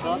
7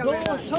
200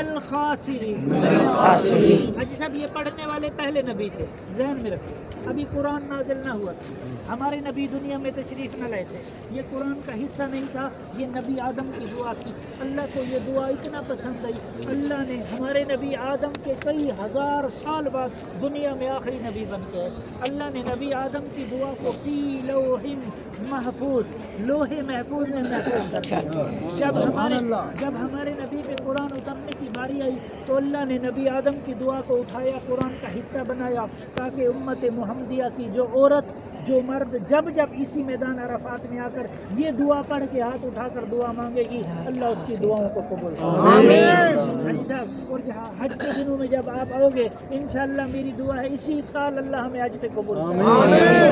الخاسرین۔ حاجی صاحب یہ پڑھنے والے پہلے نبی تھے، ذہن میں رکھیں، ابھی قرآن نازل نہ ہوا تھا، ہمارے نبی دنیا میں تشریف نہ لائے تھے، یہ قرآن کا حصہ نہیں تھا، یہ نبی آدم کی دعا تھی۔ اللہ کو یہ دعا اتنا پسند آئی، اللہ نے ہمارے نبی آدم کے کئی ہزار سال بعد دنیا میں آخری نبی بن کے آئے۔ اللہ نے نبی آدم کی دعا کو فی لوح محفوظ، لوح محفوظ میں محفوظ کر دیا۔ جب ہمارے نبی پہ قرآن اترنے کی باری آئی تو اللہ نے نبی آدم کی دعا کو اٹھایا، قرآن کا حصہ بنایا، تاکہ امت محمدیہ کی جو عورت جو مرد جب اسی میدان عرفات میں آ کر یہ دعا پڑھ کے ہاتھ اٹھا کر دعا مانگے گی، اللہ اس کی دعاؤں کو قبول کرے۔ حاجی صاحب، اور حج کے دنوں میں جب آپ آؤ گے انشاءاللہ میری دعا ہے اسی سال اللہ ہمیں حج پہ قبول کرے۔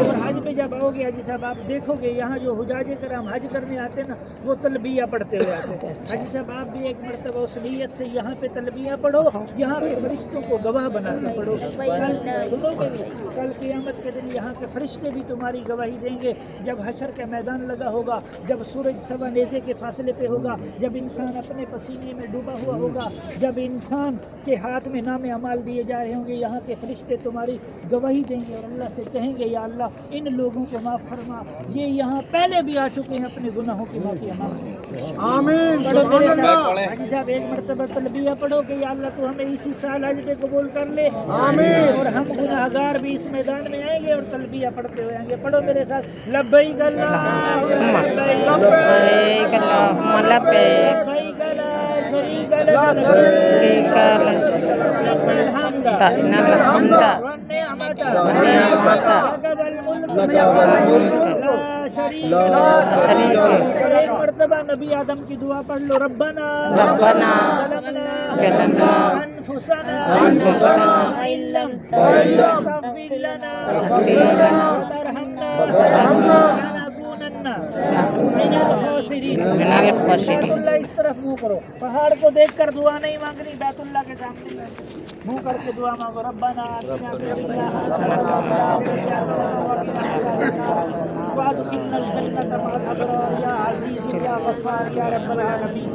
اور حج پہ جب آؤ گے حاجی صاحب آپ دیکھو گے یہاں جو حجاج کرام حج کرنے آتے ہیں نا وہ تلبیہ پڑھتے ہوئے آتے ہیں۔ حاجی صاحب آپ بھی ایک مرتبہ اس نیت سے یہاں پہ تلبیہ پڑھو، یہاں کے فرشتوں کو گواہ بنا کر پڑھو۔ کل قیامت کے دن یہاں کے فرشتے بھی تمہاری گواہی دیں گے، جب حشر کا میدان لگا ہوگا، جب سورج سوا نیزے کے فاصلے پہ ہوگا، جب انسان اپنے پسینے میں ڈوبا ہوا ہوگا، جب انسان کے ہاتھ میں نام اعمال دیے جا رہے ہوں گے، یہاں کے فرشتے تمہاری گواہی دیں گے اور اللہ سے کہیں گے یا اللہ ان لوگوں کو معاف فرما، یہ یہاں پہلے بھی آ چکے ہیں، اپنے گناہوں کی معافی مانگتے ہیں۔ آمین۔ حاجی صاحب ایک مرتبہ تلبیہ پڑھو کہ یا اللہ تو ہمیں اسی سال حج پہ قبول کر لے، آمین۔ اور ہم گناہگار بھی اس میدان میں آئیں گے اور تلبیہ پڑھتے ہوئے آئیں گے۔ پڑھو میرے ساتھ، لبیک اللہم لبیک، لبیک اللہم لبیک، لبیک لا شریک لک لبیک لا شریک لک، ان الحمد والنعمت والنعمت لک والملک لک لا والملک شریک لا لک۔ شریک لک۔ اور ایک مرتبہ نبی آدم کی دعا پڑھ لو، ربنا ربنا ظلمنا انفسنا انفسنا وإن لم تغفر لنا وترحمنا لنكونن من الخاسرین۔ من الخاسرین۔ بیت اللہ اس طرف منہ کرو، پہاڑ کو دیکھ کر دعا نہیں مانگنی، بیت اللہ کے سامنے منہ کر کے دعا مانگو، ربنا آتنا فی الدنیا حسنۃ وادخلنا الجنة مع الأبرار یا عزیز یا غفار یا رب العالمین۔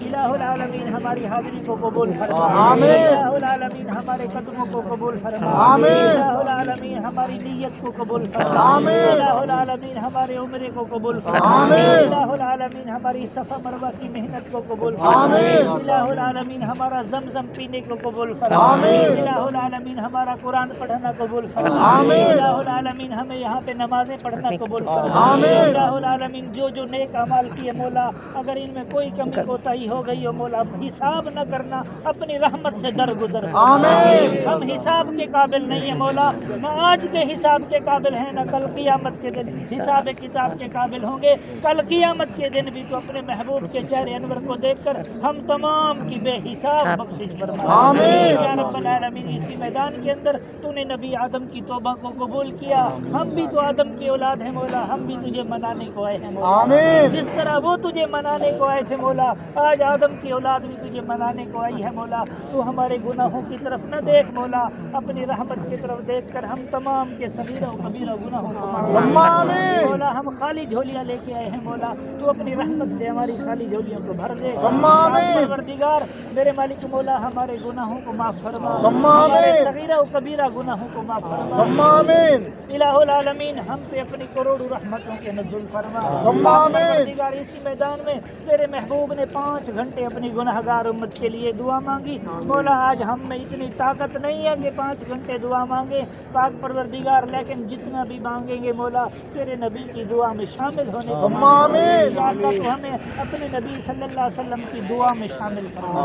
الہ العالمین ہماری حاضری کو قبول فرما، آمین۔ الہ العالمین ہمارے قدموں کو قبول فرما، آمین۔ الہ العالمین ہماری نیت کو قبول فرما، آمین۔ الہ العالمین ہمارے عمرے کو قبول فرما، آمین۔ الہ العالمین ہماری صفا مروہ کی محنت کو قبول فرما، آمین۔ الہ العالمین ہمارا زمزم پینے کو قبول فرما، آمین۔ الہ العالمین ہمارا قرآن پڑھنا قبول فرما، آمین۔ الہ العالمین ہمیں یہاں پہ نمازیں پڑھنا قبول فرما، آمین۔ الہ العالمین جو نیک اعمال کیے مولا اگر ان میں کوئی کمی کوتاہی ہو گئی ہو مولا حساب نہ کرنا، اپنی رحمت سے درگزر فرما۔ آمین۔ ہم حساب کے قابل نہیں ہیں مولا، نہ آج کے حساب کے قابل ہیں، نہ کل قیامت کے دن حساب کتاب کے قابل ہوں گے۔ کل قیامت کے دن بھی تو اپنے محبوب کے چہرے انور کو دیکھ کر ہم تمام کی بے حساب بخشش فرما۔ آمین۔ یا رب العالمین اسی میدان کے اندر تو نے نبی آدم کی توبہ کو قبول کیا، ہم بھی تو آدم کی اولاد ہیں مولا، ہم بھی تجھے منانے کو آئے ہیں مولا، آمین۔ جس طرح وہ تجھے منانے کو آئے تھے مولا، آج آدم کی اولاد بھی تجھے منانے کو آئی ہے مولا، تو ہمارے گناہوں کی طرف نہ دیکھ مولا، اپنی رحمت کی طرف دیکھ کر ہم تمام کے صغیرہ و کبیرہ گناہوں کو معاف فرما۔ آمین۔ مولا ہم خالی جھولیاں لے کے آئے ہیں مولا، تو اپنی رحمت سے ہماری خالی جھولیوں کو بھر دے۔ آمین۔ پروردگار میرے مالک مولا ہمارے گناہوں کو معاف فرما، آمین۔ ہمارے صغیرہ و کبیرہ گناہوں کو معاف فرما۔ آمین۔ الہ العالمین ہم پہ اپنی کروڑوں رحمتوں کے نزول فرما۔ آمین۔ پروردگار اسی میدان میں تیرے محبوب نے 5 گھنٹے اپنی گناہگار امت کے لیے دعا مانگی مولا، آج ہم میں اتنی طاقت نہیں ہے کہ 5 گھنٹے دعا مانگے پاک پروردگار، لیکن جتنا بھی مانگیں گے مولا تیرے نبی کی دعا میں شامل ہونے کو آمین۔ یا اللہ تو ہمیں اپنے نبی صلی اللہ علیہ وسلم کی دعا میں شامل فرما۔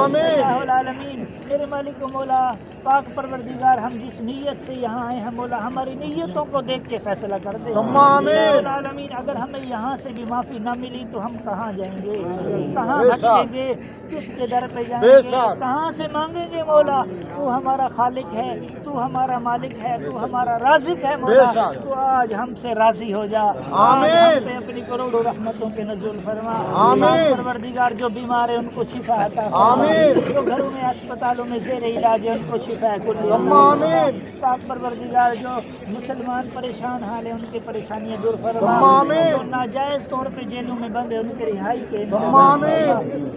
آمین۔ الہ العالمین میرے مالک و مولا پاک پروردگار ہم جس نیت سے یہاں آئے ہیں مولا ہماری نیتوں کو دیکھ کے فیصلہ کر دے۔ آمین۔ الہ العالمین اگر ہمیں یہاں سے بھی معافی نہ ملی تو ہم کہاں جائیں گے، کہاں بے بھٹکیں شک۔ گے، کس کے در پہ جائیں بے گے، شک۔ کہاں سے مانگیں گے مولا؟ تو ہمارا خالق ہے، تو ہمارا مالک ہے، تو ہمارا رازق ہے مولا، بے شک۔ تو آج ہم سے راضی ہو جا، آج آمین۔ ہم پہ اپنی کروڑوں رحمتوں کے نزول فرما۔ آمین۔ پاک پروردگار جو بیمار ہے ان کو شفا عطا فرما، آمین۔ جو گھروں میں اسپتالوں میں زیر علاج ہے ان کو شفا کلی عطا آمین۔ فرما۔ پاک پروردگار جو مسلمان پریشان حال ہے ان کی پریشانیاں دور فرما، آمین۔ جو ناجائز طور پہ جیلوں میں بند ہے ان کی رہائی کے آمین۔